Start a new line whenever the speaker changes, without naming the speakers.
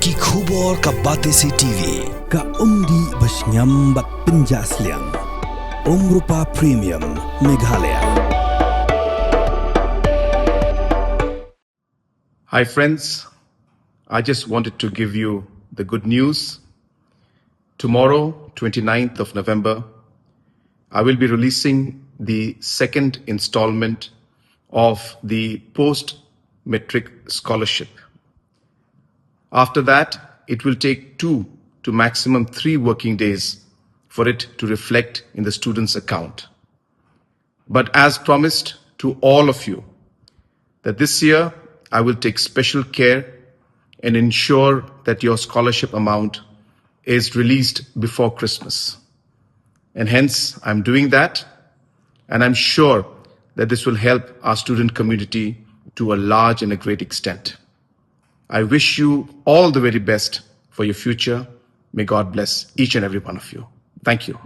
Ki khubor ka Batesi TV. Ka umdi basnyam bak penjaslian. Rupa Premium Meghalaya.
Hi friends, I just wanted to give you the good news. Tomorrow, 29th of November, I will be releasing the second installment of the post-Matric scholarship. After that, it will take 2 to maximum 3 working days for it to reflect in the student's account. But as promised to all of you, that this year I will take special care and ensure that your scholarship amount is released before Christmas. And hence, I'm doing that, and I'm sure that this will help our student community to a large and a great extent. I wish you all the very best for your future. May God bless each and every one of you. Thank you.